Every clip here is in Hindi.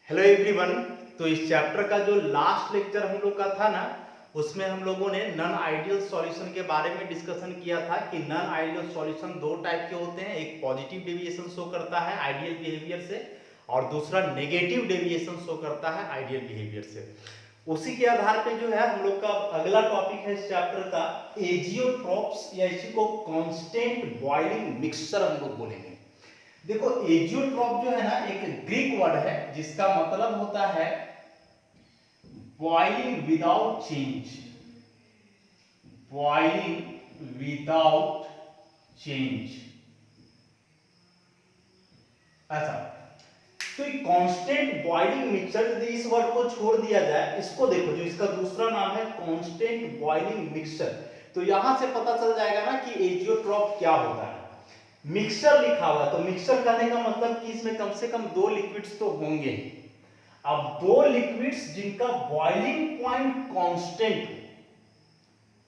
Hello everyone. तो इस चैप्टर का जो लास्ट लेक्चर हम लोग का था ना, उसमें हम लोगों ने नॉन आइडियल सॉल्यूशन के बारे में डिस्कशन किया था कि नॉन आइडियल सॉल्यूशन दो टाइप के होते हैं। एक पॉजिटिव डेविएशन शो करता है आइडियल बिहेवियर से, और दूसरा नेगेटिव डेविएशन शो करता है आइडियल बिहेवियर से। उसी के आधार पे जो है हम लोग का अगला टॉपिक है इस चैप्टर का एजियोट्रोप्स, या इसी को कांस्टेंट बॉइलिंग मिक्सचर हम लोग बोलेंगे। देखो, एजियोट्रॉप जो है ना, एक ग्रीक वर्ड है जिसका मतलब होता है boiling without change. Boiling without change, ऐसा। तो ये कांस्टेंट बॉइलिंग मिक्सचर, यदि इस वर्ड को छोड़ दिया जाए, इसको देखो, जो इसका दूसरा नाम है कांस्टेंट बॉइलिंग मिक्सचर, तो यहां से पता चल जाएगा ना कि एजियोट्रॉप क्या होता है। मिक्सचर लिखा हुआ है, तो मिक्सचर कहने का मतलब कि इसमें कम से कम दो लिक्विड्स तो होंगे। अब दो लिक्विड्स जिनका बॉइलिंग पॉइंट कांस्टेंट,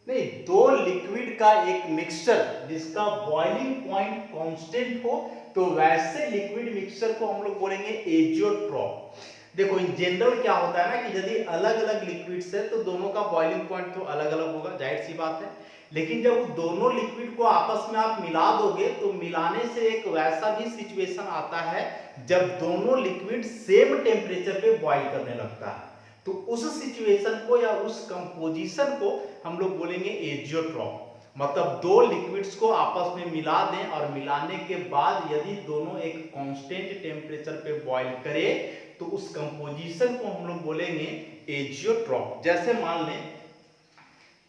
नहीं, दो लिक्विड का एक मिक्सचर जिसका बॉइलिंग पॉइंट कांस्टेंट हो, तो वैसे लिक्विड मिक्सचर को हम लोग बोलेंगे एजियोट्रॉप। देखो, इन जनरल क्या होता है ना कि यदि अलग अलग लिक्विड्स है तो दोनों का बॉइलिंग पॉइंट तो अलग अलग होगा, जाहिर सी बात है। लेकिन जब दोनों लिक्विड को आपस में आप मिला दोगे तो मिलाने से एक वैसा भी सिचुएशन आता है जब दोनों लिक्विड सेम टेम्परेचर पे बॉइल करने लगता है, तो उस सिचुएशन को या उस कंपोजिशन को हम लोग बोलेंगे एजियोट्रॉप। मतलब दो लिक्विड्स को आपस में मिला दें और मिलाने के बाद यदि दोनों एक कांस्टेंट टेम्परेचर पे बॉइल करे तो उस कंपोजिशन को हम लोग बोलेंगे एजियोट्रॉप। जैसे मान लें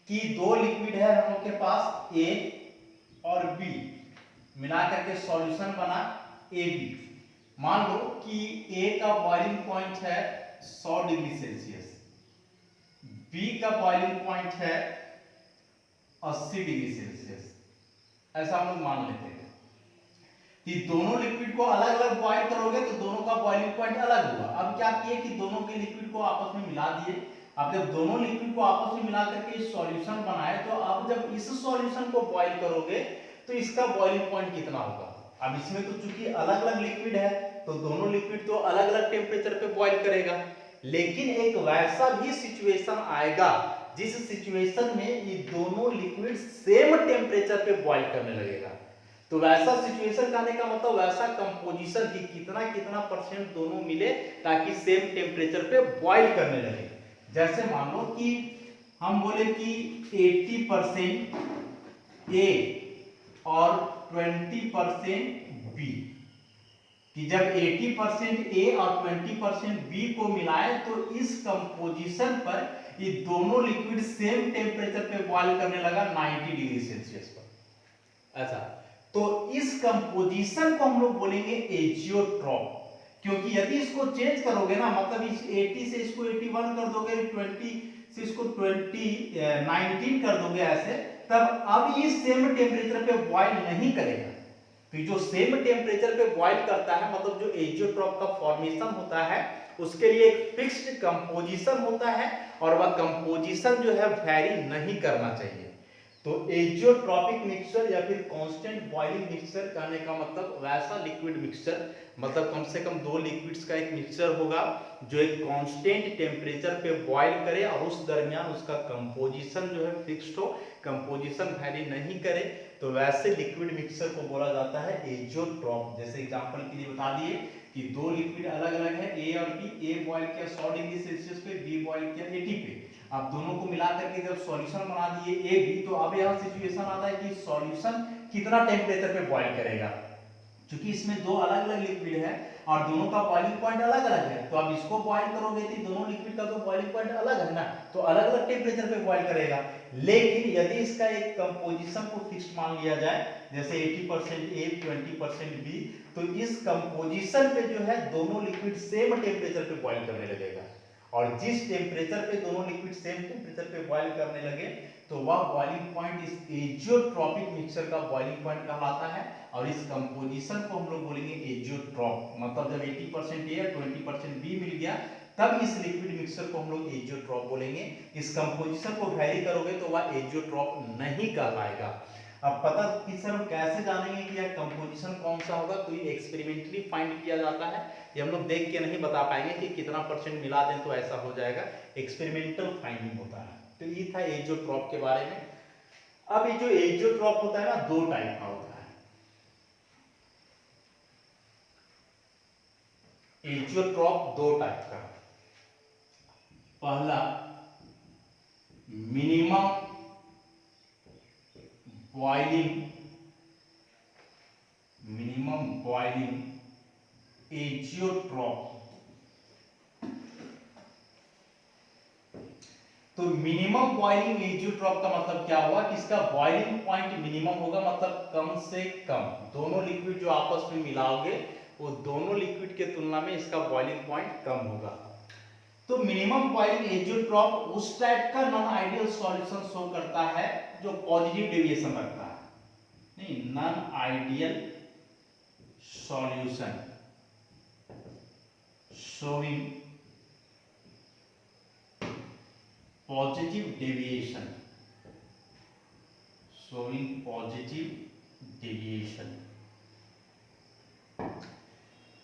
कि दो लिक्विड है हम लोग के पास, ए और बी, मिला करके सॉल्यूशन बना ए बी। मान लो कि ए का बॉइलिंग पॉइंट है 100 डिग्री सेल्सियस, बी का बॉइलिंग पॉइंट है 80 डिग्री सेल्सियस, ऐसा हम लोग मान लेते हैं कि दोनों लिक्विड को अलग अलग बॉइल करोगे तो दोनों का बॉइलिंग पॉइंट अलग हुआ। अब क्या किए कि दोनों के लिक्विड को आपस में मिला दिए। अब जब दोनों लिक्विड को आपस में मिला करके सॉल्यूशन बनाए, तो अब जब इस सॉल्यूशन को बॉइल करोगे तो इसका बॉइलिंग पॉइंट कितना होगा। अब इसमें तो चूंकि अलग अलग लिक्विड है तो दोनों लिक्विड तो अलग अलग टेम्परेचर पे बॉइल करेगा, लेकिन एक वैसा भी सिचुएशन आएगा जिस सिचुएशन में ये दोनों लिक्विड सेम टेम्परेचर पे बॉइल करने लगेगा। तो वैसा सिचुएशन कहने का मतलब वैसा कंपोजिशन की कितना कितना परसेंट दोनों मिले ताकि सेम टेम्परेचर पे बॉइल करने लगे। जैसे मान लो कि हम बोले कि 80% ए और 20% बी, कि जब 80% ए और 20% बी को मिलाए तो इस कंपोजिशन पर ये दोनों लिक्विड सेम टेम्परेचर पे बॉइल करने लगा 90 डिग्री सेल्सियस पर, ऐसा। तो इस कंपोजिशन को हम लोग बोलेंगे एजियोट्रॉप, क्योंकि यदि इसको चेंज करोगे ना, मतलब इस 80 से इसको 81 कर दोगे, 20 से इसको 19 कर दोगे ऐसे, तब अब ये सेम टेम्परेचर पे बॉइल नहीं करेगा। तो जो सेम टेम्परेचर पे बॉइल करता है, मतलब जो एजियोट्रॉप का फॉर्मेशन होता है, उसके लिए एक फिक्स्ड कंपोजिशन होता है और वह कंपोजिशन जो है वैरी नहीं करना चाहिए। तो एजियोट्रॉपिक मिक्सचर या फिर कांस्टेंट बॉइलिंग मिक्सचर कहने का मतलब वैसा लिक्विड मिक्सचर, मतलब कम से कम दो लिक्विड्स का एक मिक्सचर होगा जो एक कांस्टेंट टेम्परेचर पे बॉइल करे और उस दरमियान उसका कंपोजिशन जो है फिक्स्ड हो, कंपोजिशन वैरी नहीं करे, तो वैसे लिक्विड मिक्सचर को बोला जाता है एजियोट्रॉप। जैसे एग्जांपल के लिए बता दिए कि दो लिक्विड अलग अलग है, ए और बी, ए बॉइल किया 100 डिग्री सेल्सियस पे, बी बॉइल किया 80 पे। अब दोनों को मिला करके जब सॉल्यूशन बना दिए ए बी, तो अब यह सिचुएशन आता है कि सॉल्यूशन कितना टेम्परेचर पे बॉइल करेगा। क्योंकि इसमें दो अलग अलग लिक्विड है और दोनों का बॉइलिंग पॉइंट अलग अलग है, तो अब इसको बॉइल करोगे तो दोनों लिक्विड का तो बॉइलिंग पॉइंट अलग है ना, तो अलग अलग टेम्परेचर पे बॉइल करेगा। लेकिन यदि इसका एक कंपोजिशन को फिक्स्ड मान लिया जाए, जैसे 80% ए 20% बी, तो इस कंपोजिशन पे जो है दोनों लिक्विड सेम टेम्परेचर पे बॉइल करने लगेगा, और जिस टेम्परेचर पे दोनों लिक्विड सेम टेम्परेचर पे बॉइल करने लगे तो वह बॉइलिंग पॉइंट इस एजियोट्रॉपिक मिक्सचर का बॉइलिंग पॉइंट कहलाता है, और इस कंपोजिशन को हम लोग बोलेंगे एजियोट्रॉप। मतलब जब 80% ए 20% बी मिल गया तब इस लिक्विड मिक्सचर को हम लोग एजियोट्रॉप बोलेंगे। इस कंपोजिशन को वैरी करोगे तो वह एजियोट्रॉप नहीं कहलाएगा। अब पता कि सर हम कैसे जानेंगे कि यह कंपोजिशन कौन सा होगा, तो ये एक्सपेरिमेंटली फाइंड किया जाता है। ये हम लोग देख के नहीं बता पाएंगे कि कितना परसेंट मिला दें तो ऐसा हो जाएगा, एक्सपेरिमेंटल फाइंडिंग होता है। तो ये था एजियोट्रॉप के बारे में। अब ये जो एजियोट्रॉप होता है ना, दो टाइप का होता है। एजियोट्रॉप दो टाइप का, पहला मिनिमम बॉइलिंग एजियोट्रॉप। तो मिनिमम बॉइलिंग एजियोट्रॉप का मतलब क्या हुआ कि इसका बॉइलिंग पॉइंट मिनिमम होगा, मतलब कम से कम। दोनों लिक्विड जो आपस में मिलाओगे वो दोनों लिक्विड के तुलना में इसका बॉइलिंग पॉइंट कम होगा। तो मिनिमम बॉइलिंग एजियोट्रॉप उस टाइप का नॉन आइडियल सॉल्यूशन शो करता है जो पॉजिटिव डेविएशन रखता है। नहीं, non ideal solution showing positive deviation,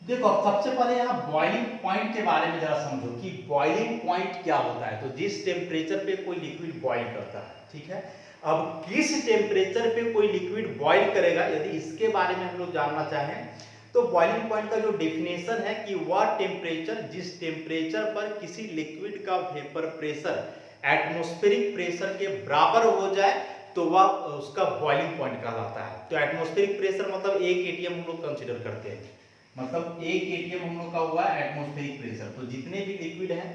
देखो अब सबसे पहले यहाँ बॉइलिंग पॉइंट के बारे में जरा समझो कि बॉइलिंग पॉइंट क्या होता है। तो जिस टेम्परेचर पे कोई लिक्विड बॉइल करता है, ठीक है, अब किस टेम्परेचर पे कोई लिक्विड बॉइल करेगा, यदि इसके बारे में हम लोग जानना चाहें तो बॉइलिंग पॉइंट का जो डेफिनेशन है कि वह टेम्परेचर, जिस टेम्परेचर पर किसी लिक्विड का वेपर प्रेशर एटमॉस्फेरिक प्रेशर के बराबर हो जाए तो वह उसका बॉइलिंग पॉइंट कहलाता है। तो एटमॉस्फेरिक प्रेशर मतलब 1 atm हम लोग कंसीडर करते हैं, मतलब 1 atm हम लोग का हुआ एटमॉस्फेरिक प्रेशर। तो जितने भी लिक्विड हैं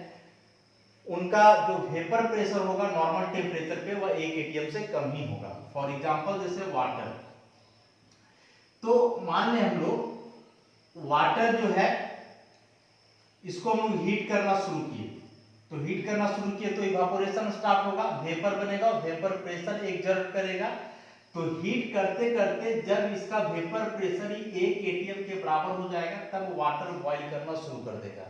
उनका जो वेपर प्रेशर होगा नॉर्मल टेम्परेचर पे वह 1 atm से कम ही होगा। फॉर एग्जांपल जैसे वाटर, तो मान लें हम लोग वाटर जो है इसको हम लोग हीट करना शुरू किए, तो हीट करना शुरू किए तो इवापोरेशन स्टार्ट होगा, वेपर बनेगा, वेपर प्रेशर एक्सर्ट करेगा। तो हीट करते करते जब इसका वेपर प्रेशर ही 1 atm के बराबर हो जाएगा तब वाटर बॉईल करना शुरू कर देगा।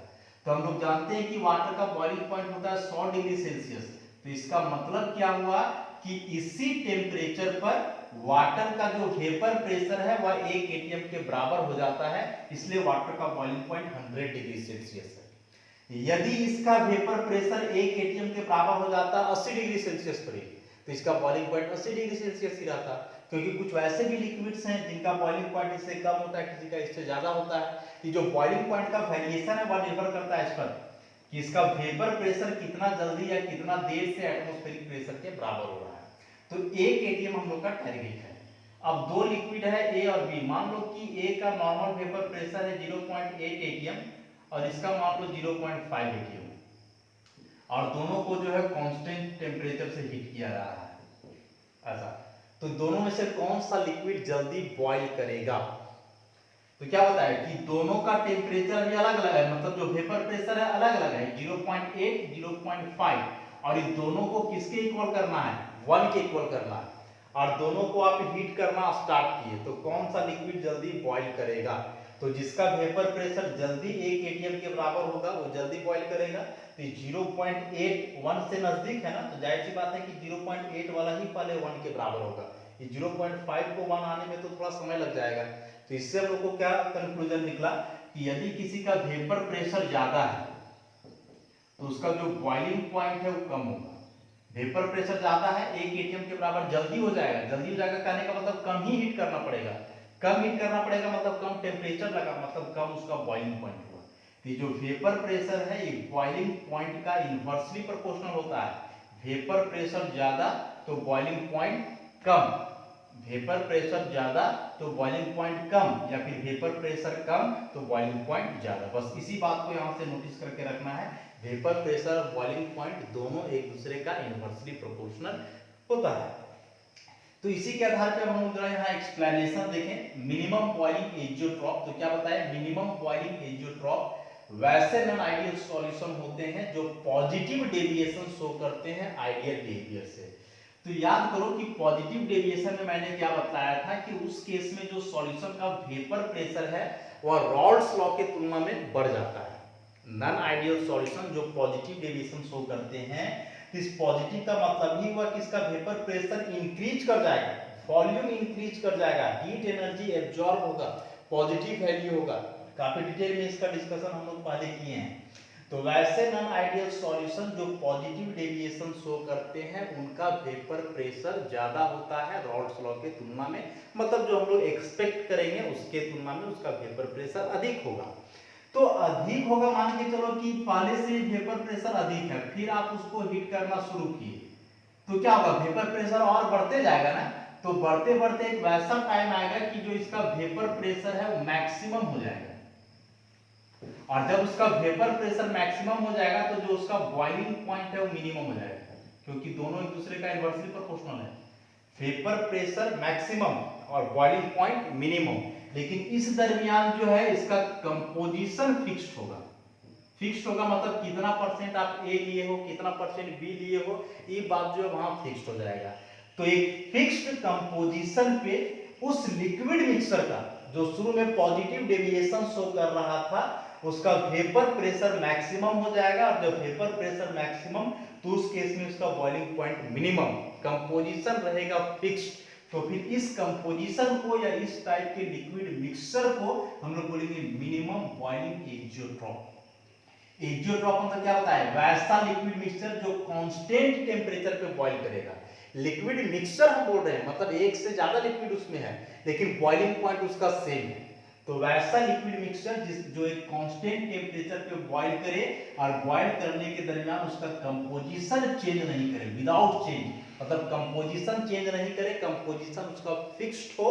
तो हम लोग जानते हैं कि वाटर का बॉइलिंग पॉइंट होता है 100 डिग्री सेल्सियस। तो इसका मतलब क्या हुआ कि इसी टेम्परेचर पर वाटर का जो वेपर प्रेशर है वह 1 atm के बराबर हो जाता है, इसलिए वाटर का बॉइलिंग पॉइंट 100 डिग्री सेल्सियस है। यदि इसका वेपर प्रेशर 1 atm के बराबर हो जाता 80 डिग्री सेल्सियस पर, तो इसका बॉइलिंग पॉइंट 80 डिग्री सेल्सियस ही रहता, क्योंकि कुछ वैसे भी लिक्विड्स हैं जिनका बॉइलिंग पॉइंट इससे कम होता है, किसी का इससे ज्यादा होता है। कि जो बॉइलिंग पॉइंट का वेरिएशन है वह निर्भर करता है इस पर कि इसका वेपर प्रेशर कितना जल्दी या कितना देर से एटमॉस्फेरिक प्रेशर के बराबर हो रहा है। तो 1 atm हम लोग का टारगेट है। अब दो लिक्विड है ए और बी, मान लो कि ए का नॉर्मल वेपर प्रेशर है 0.8 atm और इसका मान लो 0.5 atm, और दोनों को जो है कांस्टेंट टेम्परेचर से हीट किया जा रहा है ऐसा। तो दोनों में से कौन सा लिक्विड जल्दी बॉईल करेगा? तो क्या होता है कि दोनों का टेम्परेचर भी अलग अलग है, मतलब जो वेपर प्रेशर है अलग अलग है, 0.8 0.5, और इन दोनों को किसके इक्वल करना है? 1 के इक्वल करना है, और दोनों को आप हीट करना स्टार्ट किए। तो कौन सा लिक्विड जल्दी बॉईल करेगा? तो जिसका वेपर प्रेशर जल्दी 1 atm के बराबर होगा वो जल्दी बॉईल करेगा। तो 0.8 1 से नजदीक है ना, तो जाहिर सी बात है कि 0.8 वाला ही पहले 1 के बराबर होगा। ये 0.5 को 1 आने में तो थोड़ा समय लग जाएगा। तो इससे हम लोग को क्या कंक्लूजन निकला कि यदि किसी का वेपर प्रेशर ज्यादा है तो उसका जो बॉइलिंग पॉइंट है वो कम होगा। वेपर प्रेशर ज्यादा है 1 atm के बराबर, जल्दी हो जाएगा। जल्दी हो जाएगा कहने का मतलब कम ही हीट करना पड़ेगा, कम हीट करना पड़ेगा मतलब कम टेम्परेचर लगा, मतलब कम उसका बॉइलिंग पॉइंट हुआ। तो जो वेपर प्रेशर है ये बॉइलिंग पॉइंट का इनवर्सली प्रोपोर्शनल होता है। वेपर प्रेशर ज्यादा तो बॉइलिंग पॉइंट कम, वेपर प्रेशर ज्यादा तो बॉइलिंग पॉइंट कम, या फिर वेपर प्रेशर कम तो बॉइलिंग पॉइंट ज्यादा। बस इसी बात को यहाँ से नोटिस करके रखना है, वेपर प्रेशर और बॉइलिंग पॉइंट दोनों एक दूसरे का इनवर्सली प्रोपोर्शनल होता है। तो इसी के आधार पर हम लोग यहाँ एक्सप्लेनेशन देखें मिनिमम बॉइलिंग एजियोट्रॉप। तो क्या बताया? मिनिमम बॉइलिंग एजियोट्रॉप वैसे नॉन आइडियल सॉल्यूशन होते हैं जो पॉजिटिव डेविएशन शो करते हैं आइडियल बिहेवियर से। तो याद करो कि पॉजिटिव डेविएशन में मैंने क्या बताया था कि उस केस में जो सॉल्यूशन का वेपर प्रेशर है वह रॉल्स लॉ के तुलना में बढ़ जाता है। नॉन आइडियल सॉल्यूशन जो पॉजिटिव डेविएशन शो करते हैं, इस पॉजिटिव का मतलब ही हुआ कि इसका वेपर प्रेशर इंक्रीज कर जाएगा, वॉल्यूम इंक्रीज कर जाएगा, हीट एनर्जी एब्जॉर्ब होगा, पॉजिटिव वैल्यू होगा। काफी डिटेल में इसका डिस्कशन हम लोग पहले किए हैं। तो वैसे नॉन आइडियल सॉल्यूशन जो पॉजिटिव डेविएशन शो करते हैं उनका वेपर प्रेशर ज्यादा होता है रॉल्स लॉ के तुलना में, मतलब जो हम लोग एक्सपेक्ट करेंगे उसके तुलना में उसका वेपर प्रेशर अधिक होगा। तो अधिक होगा, मान के चलो कि पहले से वेपर प्रेशर अधिक है, फिर आप उसको हीट करना शुरू किए तो क्या होगा, वेपर प्रेशर और बढ़ते जाएगा ना। तो बढ़ते बढ़ते एक वैसा टाइम आएगा कि जो इसका वेपर प्रेशर है वो मैक्सिमम हो जाएगा, और जब उसका वेपर प्रेशर मैक्सिमम हो जाएगा तो जो उसका बॉइलिंग पॉइंट है वो मिनिमम हो जाएगा, क्योंकि दोनों एक दूसरे का इन्वर्सली प्रोपोर्शनल है। वेपर प्रेशर मैक्सिमम और बॉइलिंग पॉइंट मिनिमम, लेकिन इस दरमियान जो है इसका कंपोजिशन फिक्स्ड होगा। फिक्स्ड होगा मतलब कितना परसेंट आप ए लिए हो, कितना परसेंट बी लिए हो, ये बात जो है वहां फिक्स्ड हो जाएगा। तो एक फिक्स्ड कंपोजिशन पे उस लिक्विड मिक्सचर का जो शुरू में पॉजिटिव डेविएशन शो कर रहा था उसका वेपर प्रेशर मैक्सिमम हो जाएगा, और जब वेपर प्रेशर मैक्सिमम तो उस केस में उसका बॉइलिंग पॉइंट मिनिमम, कंपोजिशन रहेगा फिक्स्ड। तो फिर इस कंपोजिशन को या इस टाइप के लिक्विड मिक्सचर को हम लोग बोलेंगे मिनिमम बॉइलिंग एक्जियोट्रॉप। एक्जियोट्रॉप मतलब क्या होता है, वैसा लिक्विड मिक्सचर जो कांस्टेंट टेम्परेचर पे बॉईल करेगा। लिक्विड मिक्सचर हम बोल रहे हैं मतलब एक से ज्यादा लिक्विड उसमें है लेकिन बॉइलिंग पॉइंट उसका सेम है। तो वैसा लिक्विड मिक्सचर जो एक कांस्टेंट टेम्परेचर पे बॉईल करे और बॉईल करने के दरमियान उसका कंपोजिशन चेंज नहीं करे, विदाउट चेंज, मतलब कंपोजिशन चेंज नहीं करे, कंपोजिशन उसका फिक्स्ड हो,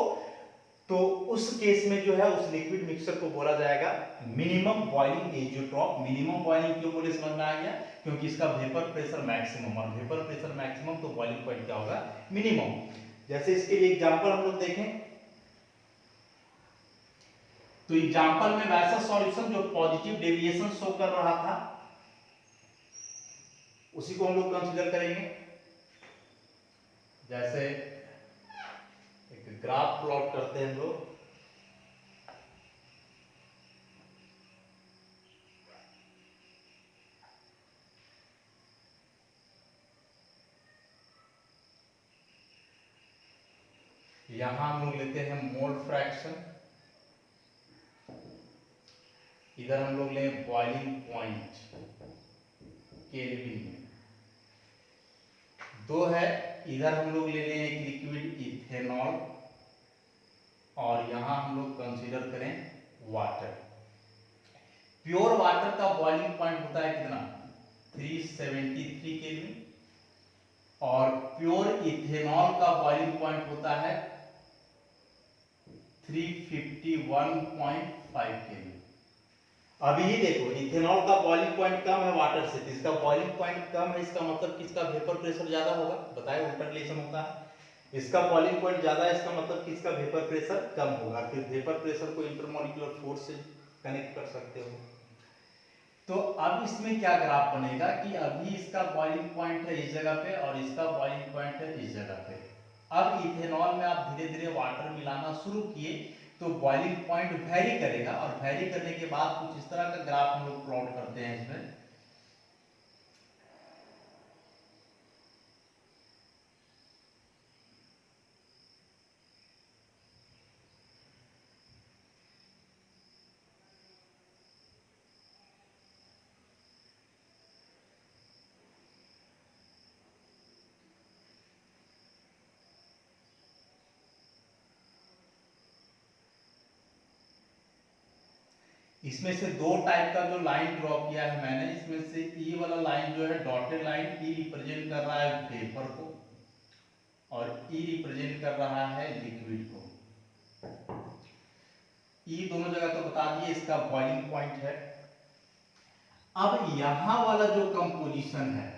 तो उस केस में जो है उस लिक्विड मिक्सचर को बोला जाएगा मिनिमम बॉइलिंग एक्जियोट्रॉप। मिनिमम बॉइलिंग क्यों बोले समझ में आ गया, क्योंकि इसका वेपर प्रेशर मैक्सिमम, और वेपर प्रेशर मैक्सिमम तो बॉइलिंग पॉइंट क्या होगा, मिनिमम। जैसे इसके लिए एग्जांपल हम लोग देखें तो एग्जांपल में वैसा सॉल्यूशन जो पॉजिटिव डेविएशन शो कर रहा था उसी को हम लोग कंसीडर करेंगे। जैसे एक ग्राफ प्लॉट करते हैं हम लोग, यहां हम लोग लेते हैं मोल फ्रैक्शन, इधर हम लोग लें बॉइलिंग पॉइंट केल्विन में, दो है, इधर हम लोग ले लें एक लिक्विड इथेनॉल और यहां हम लोग कंसीडर करें वाटर। प्योर वाटर का बॉइलिंग पॉइंट होता है कितना, 373 केल्विन, और प्योर इथेनॉल का बॉइलिंग पॉइंट होता है 351.5 केल्विन। अभी ही देखो इथेनॉल का बॉइलिंग पॉइंट कम है वाटर से, तो इसका बॉइलिंग पॉइंट कम है, इसका मतलब किसका वेपर प्रेशर ज्यादा होगा, बताए उल्टा रिलेशन होता है। इसका बॉइलिंग पॉइंट ज्यादा है, इसका मतलब किसका वेपर प्रेशर कम होगा। फिर वेपर प्रेशर को इंटरमॉलिक्यूलर फोर्स से कनेक्ट कर सकते हो। तो अब इसमें क्या ग्राफ बनेगा कि अभी इसका बॉइलिंग पॉइंट है इस जगह पे और इसका बॉइलिंग पॉइंट है इस जगह पे। अब इथेनॉल में आप धीरे धीरे वाटर मिलाना शुरू किए तो बॉइलिंग पॉइंट वेरी करेगा, और वेरी करने के बाद कुछ इस तरह का ग्राफ हम लोग प्लॉट करते हैं इसमें। इसमें से दो टाइप का जो लाइन ड्रॉ किया है मैंने, इसमें से ई वाला लाइन जो है डॉटेड लाइन, ई रिप्रेजेंट कर रहा है वेपर को और ई रिप्रेजेंट कर रहा है लिक्विड को। ई दोनों जगह तो बता दिए इसका बॉइलिंग पॉइंट है। अब यहां वाला जो कंपोजिशन है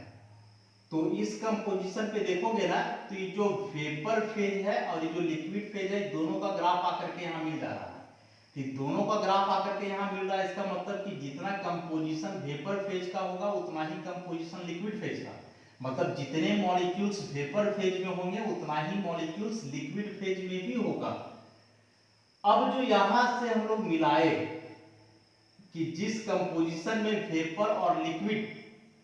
तो इस कंपोजिशन पे देखोगे ना तो ये जो वेपर फेज है और ये जो लिक्विड फेज है दोनों का ग्राफ आकर के यहाँ मिल जा रहा है। कि दोनों का ग्राफ आकर के यहाँ मिल रहा है, इसका मतलब कि जितना कंपोजिशन वेपर फेज का होगा उतना ही कंपोजिशन लिक्विड फेज का, मतलब जितने मॉलिक्यूल्स वेपर फेज में होंगे उतना ही मॉलिक्यूल्स लिक्विड फेज में भी होगा। अब जो यहां से हम लोग मिलाए कि जिस कंपोजिशन में वेपर और लिक्विड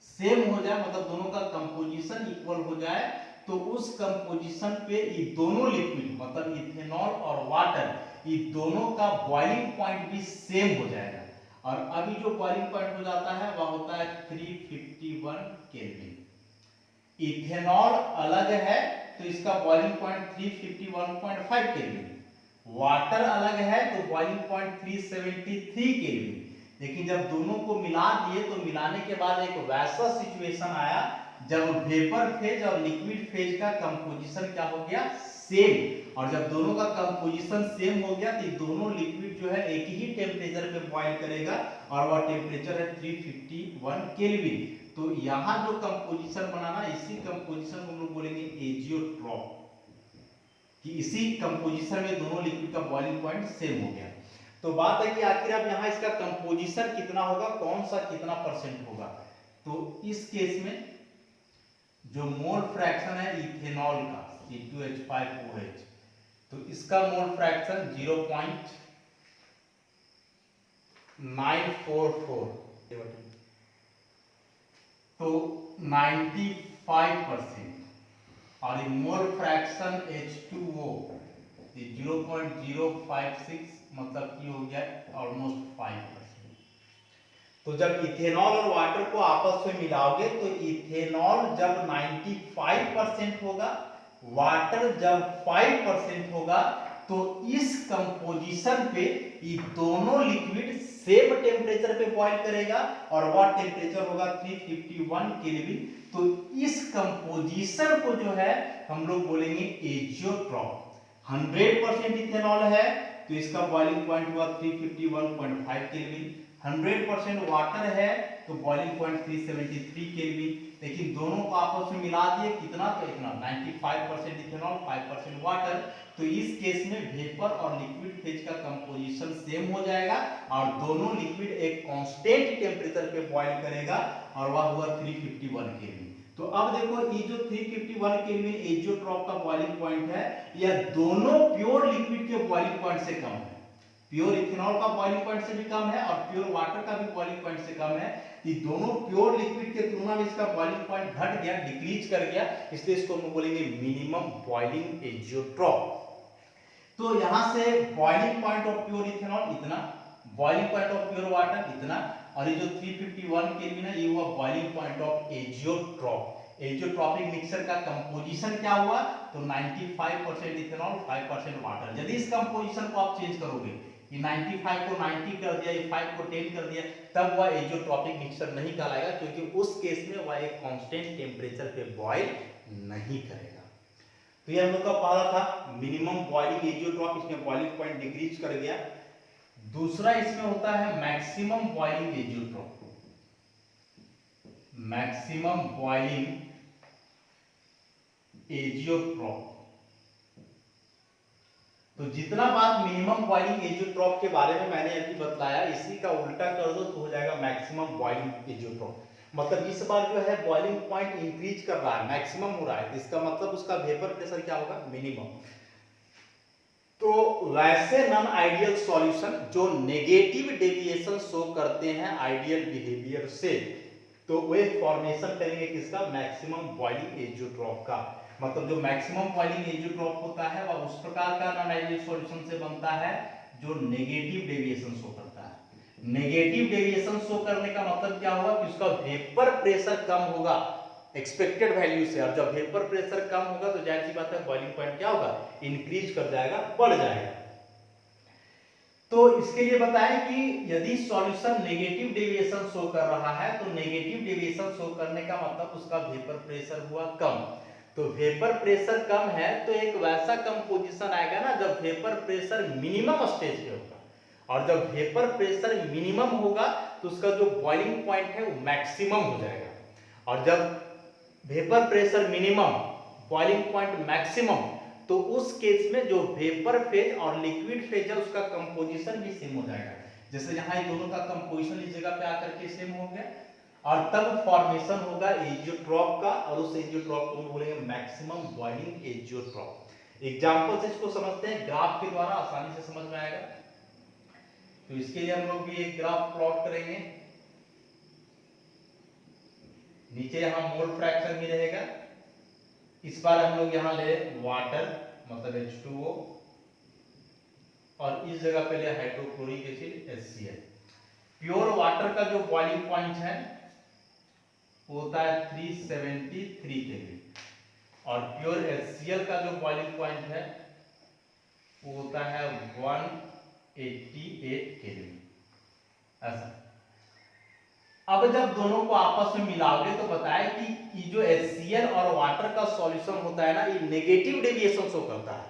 सेम हो जाए, मतलब दोनों का कंपोजिशन इक्वल हो जाए, तो उस कंपोजिशन पे ये दोनों लिक्विड मतलब इथेनॉल और वाटर, ये दोनों का बॉइलिंग पॉइंट भी सेम हो जाएगा। और अभी जो बॉइलिंग पॉइंट हो जाता है वह होता है 351 केल्विन। इथेनॉल अलग है तो इसका बॉइलिंग पॉइंट 351.5 केल्विन, वाटर अलग है तो बॉइलिंग पॉइंट 373 केल्विन। लेकिन जब दोनों को मिला दिए तो मिलाने के बाद एक वैसा सिचुएशन आया जब वेपर फेज और लिक्विड फेज का कंपोजिशन क्या हो गया, सेम। और जब दोनों का कंपोजिशन सेम हो गया तो दोनों लिक्विड जो है एक ही टेम्परेचर पे बॉइल करेगा और वह टेम्परेचर है 351 केल्विन। तो यहाँ जो कंपोजिशन बनाना, इसी कंपोजिशन को हम लोग बोलेंगे एजियोट्रॉप, कि इसी कंपोजिशन में दोनों लिक्विड का बॉइलिंग पॉइंट सेम हो गया। तो बात है कि आखिर अब यहाँ इसका कंपोजिशन कितना होगा, कौन सा कितना परसेंट होगा। तो इस केस में जो मोल फ्रैक्शन है इथेनॉल का C2H5OH, तो इसका मोल फ्रैक्शन 0.944, तो 95%। और ये मोल फ्रैक्शन H2O 0.056, मतलब कि हो गया ऑलमोस्ट 5%। तो जब इथेनॉल और वाटर को आपस में मिलाओगे तो इथेनॉल जब 95% होगा, वाटर जब 5% होगा, तो इस कंपोजिशन पे ये दोनों लिक्विड सेम टेम्परेचर पे बॉइल करेगा और वह टेम्परेचर होगा 351 केल्विन। तो इस कंपोजिशन को जो है हम लोग बोलेंगे एजियोट्रॉप। 100% इथेनॉल है तो इसका बॉइलिंग पॉइंट हुआ 351.5 केल्विन। 100% वाटर है तो बॉइलिंग पॉइंट 373 केल्विन। लेकिन दोनों को आपस में मिला दिए कितना, तो इतना 95% इथेनॉल 5% वाटर। तो इस केस में वेपर और लिक्विड फेज का कंपोजिशन सेम हो जाएगा और दोनों लिक्विड एक कांस्टेंट टेम्परेचर पे बॉइल करेगा और वह हुआ 351 केल्विन। तो अब देखो ये जो 351 केल्विन एजियोट्रॉप का बॉइलिंग पॉइंट है, यह दोनों प्योर लिक्विड के बॉइलिंग पॉइंट से कम है। प्योर इथेनॉल का बॉइलिंग पॉइंट से भी कम है और प्योर वाटर का भी बॉइलिंग पॉइंट से कम है। ये दोनों प्योर लिक्विड के तुलना में इसका बॉइलिंग पॉइंट घट गया, डिक्रीज कर गया, इसलिए इसको हम बोलेंगे मिनिमम बॉइलिंग एजियोट्रॉप। तो यहां से boiling point of pure ethanol इतना, boiling point of pure water इतना, और ये जो 351 केल्विन है ये हुआ boiling point of azeotrope. Azeotropic mixture का कंपोजिशन क्या हुआ, तो 95% इथेनॉल 5% वाटर। यदि इस कंपोजिशन को आप चेंज करोगे, ये 95 को 90 कर दिया, ये 5 को 10 कर दिया, तब वह एजियोट्रॉपिक मिक्सचर नहीं कहलाएगा, क्योंकि उस केस में वह एक कांस्टेंट टेम्परेचर पे बॉइल नहीं करेगा। तो ये हम लोग का पहला था मिनिमम बॉइलिंग एजियोट्रॉप, इसमें बॉइलिंग पॉइंट डिक्रीज कर गया। दूसरा इसमें होता है maximum boiling azeotrope. Maximum boiling azeotrope, तो जितना बात मिनिमम बॉइलिंग एजियोट्रॉप के बारे में मैंने अभी बताया, इसी का उल्टा कर दो तो हो जाएगा मैक्सिमम बॉइलिंग एजियोट्रॉप। मतलब इस बार जो है बॉइलिंग पॉइंट इंक्रीज कर रहा है, मैक्सिमम हो रहा है, इसका मतलब उसका वेपर प्रेशर क्या होगा, मिनिमम। तो वैसे नॉन आइडियल सॉल्यूशन जो नेगेटिव डेविएशन शो करते हैं आइडियल बिहेवियर से, तो वे फॉर्मेशन करेंगे किसका, मैक्सिमम बॉइलिंग एजियोट्रॉप का। मतलब जो मैक्सिमम बॉइलिंग एजियोट्रॉप होता है वह उस प्रकार का नॉन आइडियल सॉल्यूशन से बनता है जो नेगेटिव डेविएशन शो करता है। नेगेटिव डेविएशन शो करने का मतलब क्या होगा कि उसका वेपर प्रेशर कम होगा एक्सपेक्टेड वैल्यू से, और जब वेपर प्रेशर कम होगा तो जाहिर सी बात है बॉइलिंग पॉइंट क्या होगा, इंक्रीज कर जाएगा, बढ़ जाएगा। तो इसके लिए बताएं कि यदि सॉल्यूशन नेगेटिव डेविएशन शो कर रहा है तो नेगेटिव डेविएशन शो करने का मतलब उसका वेपर प्रेशर हुआ कम। तो वेपर प्रेशर कम है तो एक वैसा कंपोजिशन आएगा ना जब वेपर प्रेशर मिनिमम स्टेज पे होगा, और जब वेपर प्रेशर मिनिमम होगा तो उसका जो बॉइलिंग पॉइंट है वो मैक्सिमम हो जाएगा, और जब vapour pressure minimum boiling point maximum, तो उस केस में जो वेपर फेज और लिक्विड फेज है उसका कंपोजिशन भी सेम हो जाएगा। जैसे यहाँ इन दोनों का कंपोजिशन इस जगह पे आकर के सेम हो गया, और तब फॉर्मेशन होगा एजियोट्रॉप का, और उस एजियोट्रॉप को हम बोलेंगे मैक्सिमम बॉइलिंग एजियोट्रॉप। एग्जांपल से इसको समझते हैं, ग्राफ के द्वारा आसानी से समझ में आएगा। तो इसके लिए हम लोग भी एक ग्राफ प्लॉट करेंगे। नीचे यहां मोल फ्रैक्शन भी रहेगा, इस बार हम लोग यहाँ ले वाटर मतलब H2O और इस जगह पे ले hydrochloric acid HCl। Pure water का जो बॉइलिंग पॉइंट है वो होता है 373 केल्विन और प्योर HCl का जो बॉइलिंग पॉइंट है वो होता है 188 केल्विन। ऐसा अब जब दोनों को आपस में मिलाओगे तो बताया कि ये जो HCl और वाटर का सॉल्यूशन होता है ना, ये नेगेटिव डेविएशन शो करता है,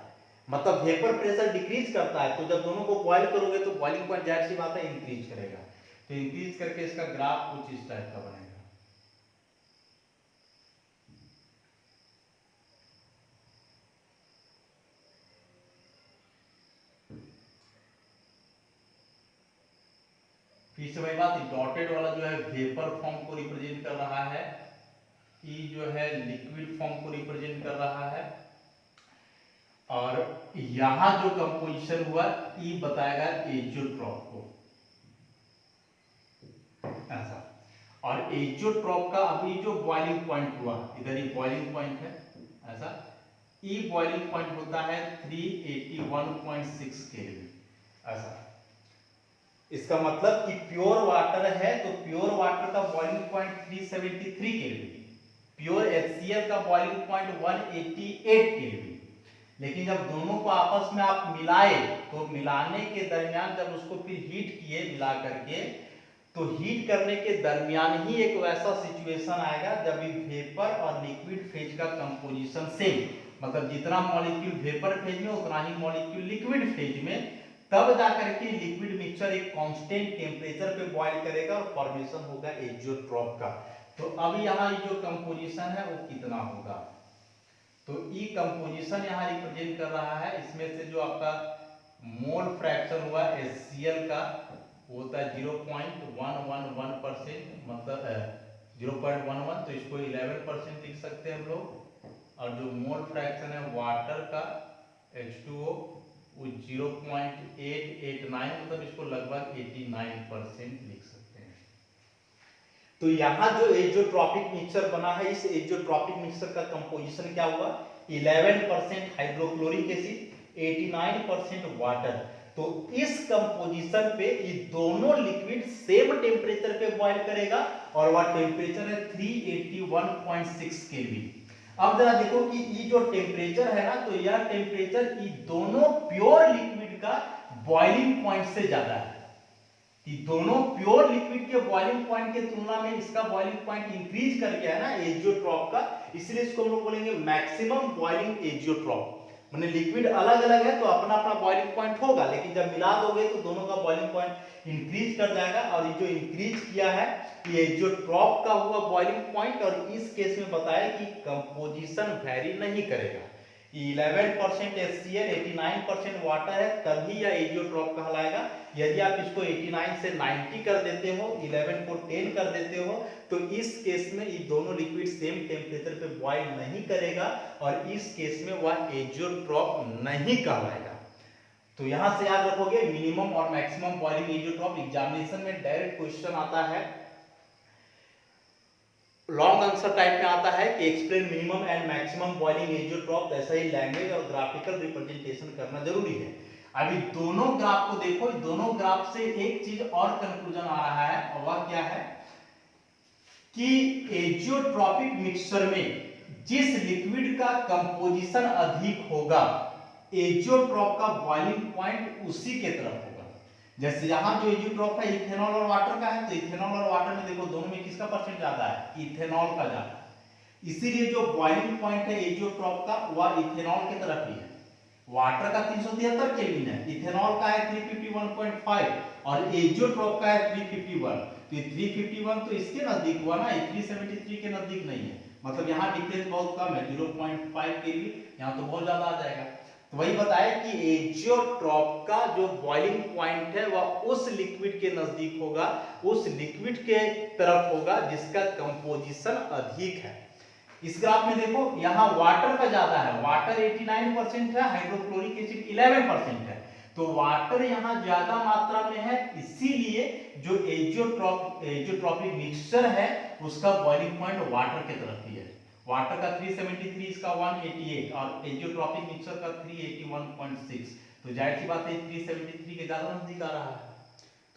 मतलब वेपर प्रेशर डिक्रीज करता है। तो जब दोनों को बॉयल करोगे तो बॉइलिंग पॉइंट जाहिर सी बात है इंक्रीज करेगा। तो इंक्रीज करके इसका ग्राफ कुछ इस टाइप का बनेगा। फिर से वही बात, डॉटेड वाला जो है वेपर फॉर्म को रिप्रेजेंट कर रहा है, ई जो है लिक्विड फॉर्म को रिप्रेजेंट कर रहा है और यहां जो कंपोजिशन हुआ ई बताएगा एजियोट्रॉप को। ऐसा और एजियोट्रॉप का अभी जो बॉइलिंग पॉइंट हुआ, इधर ये बॉइलिंग पॉइंट है, ऐसा ई बॉइलिंग पॉइंट होता है 381.6 केल्विन। ऐसा इसका मतलब कि प्योर वाटर है तो प्योर वाटर का boiling point 373 kelvin, pure HCl का बॉइलिंग पॉइंट 188 केल्विन। लेकिन जब दोनों को आपस में आप मिलाए तो मिलाने के दरमियान जब उसको फिर हीट किए मिला करके, तो हीट करने के दरमियान ही एक वैसा सिचुएशन आएगा जब ये वेपर और लिक्विड फेज का कंपोजिशन सेम, मतलब जितना मॉलिक्यूल वेपर फेज में उतना ही मॉलिक्यूल लिक्विड फेज में, तब जाकर के लिक्विड मिक्सचर एक कांस्टेंट टेम्परेचर पे बॉईल करेगा और फॉर्मेशन होगा एजियोट्रॉप का। तो अब यहाँ ये जो कंपोजिशन है वो कितना होगा, तो ई कंपोजिशन यहाँ रिप्रेजेंट कर रहा है। इसमें से जो आपका मोल फ्रैक्शन हुआ HCl का वो होता है 0.111%, मतलब 0.11, तो इसको 11% लिख सकते हैं हम लोग। और जो मोल फ्रैक्शन है वाटर का H2O वो 0.889, मतलब इसको लगभग 89% लिख सकते हैं। तो यहाँ जो एजियोट्रॉपिक मिक्सचर बना है, इस एजियोट्रॉपिक मिक्सचर का कंपोजिशन क्या हुआ, 11% हाइड्रोक्लोरिक एसिड, 89% वाटर। तो इस कंपोजिशन पे ये दोनों लिक्विड सेम टेम्परेचर पे बॉईल करेगा और वह टेम्परेचर है 381.6 केल्विन। अब जरा देखो कि ये जो टेम्परेचर है ना, तो यह टेम्परेचर ये दोनों प्योर लिक्विड का बॉइलिंग पॉइंट से ज्यादा है। ये दोनों प्योर लिक्विड के बॉइलिंग पॉइंट के तुलना में इसका बॉइलिंग पॉइंट इंक्रीज कर गया है ना एजियोट्रॉप का, इसलिए इसको हम लोग बोलेंगे मैक्सिमम बॉइलिंग एजियोट्रॉप। माने लिक्विड अलग अलग है तो अपना अपना बॉइलिंग पॉइंट होगा, लेकिन जब मिला दोगे तो दोनों का बॉइलिंग पॉइंट इंक्रीज कर जाएगा। और ये जो इंक्रीज किया है ये एजियोट्रॉप का हुआ बॉइलिंग पॉइंट, और इस केस में बताया कि कंपोजिशन वेरी नहीं करेगा। 11% HCl, 89% वाटर है, तभी यह एजियोट्रॉप कहलाएगा। यदि आप इसको 89 से 90 कर देते हो, 11 को 10 कर देते हो, तो इस केस में ये दोनों लिक्विड सेम टेम्परेचर पे बॉईल नहीं करेगा और इस केस में वह एजियोट्रॉप नहीं कहलाएगा। तो यहां से याद रखोगे मिनिमम और मैक्सिमम बॉइलिंग एजियोट्रॉप। एग्जामिनेशन में डायरेक्ट क्वेश्चन आता है, लॉन्ग आंसर टाइप में आता है कि explain minimum and maximum boiling azeotrope. ऐसा ही लैंग्वेज और ग्राफिकल रिप्रेजेंटेशन करना जरूरी है। अभी दोनों ग्राफ को देखो, दोनों ग्राफ से एक चीज और कंक्लूजन आ रहा है, और वह क्या है कि एजियोट्रॉपिक मिक्सचर में जिस लिक्विड का कंपोजिशन अधिक होगा, एजियोट्रॉप का बॉइलिंग पॉइंट उसी के तरफ होगा। जैसे यहाँ जो एजियोट्रॉप है इथेनॉल और वाटर का है, तो इथेनॉल और वाटर में देखो दोनों में किसका परसेंट ज्यादा है, इथेनॉल का ज्यादा है। इसीलिए जो बॉइलिंग पॉइंट है एजियोट्रॉप का वह इथेनॉल की तरफ ही है। वाटर का 373 केल्विन है, इथेनॉल का है 351.5 और एजियोट्रॉप का है 351। तो 351 तो इसके नजदीक हुआ ना, 373 के नजदीक नहीं है, मतलब यहाँ डिफरेंस बहुत कम है 0.5 केल्विन, यहाँ तो बहुत ज्यादा आ जाएगा। तो वही बताया कि एजियोट्रॉप का जो बॉइलिंग पॉइंट है वह उस लिक्विड के नजदीक होगा, उस लिक्विड के तरफ होगा जिसका कंपोजिशन अधिक है। इस ग्राफ में देखो यहाँ वाटर का ज्यादा है, वाटर 89% है, हाइड्रोक्लोरिक एसिड 11% है। तो वाटर यहाँ ज्यादा मात्रा में है, इसीलिए जो एजियोट्रॉपिक मिक्सचर है उसका बॉइलिंग पॉइंट वाटर की तरफ ही है। वाटर का 373, इसका 188 और एजियोट्रॉपिक मिक्सचर का 381.6। तो जाहिर सी बात है 373 के ज्यादा नजदीक आ रहा है।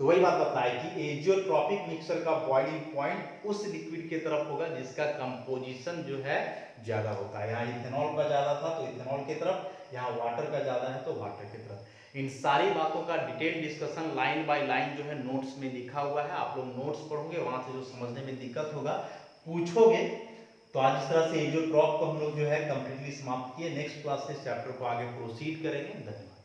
तो वही बात बताई कि एजियोट्रॉपिक मिक्सचर का बॉइलिंग पॉइंट उस लिक्विड की तरफ होगा जिसका कंपोजिशन जो है ज्यादा होता है। यहाँ इथेनॉल का ज्यादा था तो इथेनॉल की तरफ, यहाँ वाटर का ज्यादा है तो वाटर की तरफ। इन सारी बातों का detail discussion line by line जो है नोट्स में लिखा हुआ है। आप लोग नोट्स पढ़ोगे, वहां से जो समझने में दिक्कत होगा पूछोगे। तो आज इस तरह से एजियोट्रॉप को हम लोग जो है कंप्लीटली समाप्त किए। नेक्स्ट क्लास से इस चैप्टर को आगे प्रोसीड करेंगे। धन्यवाद।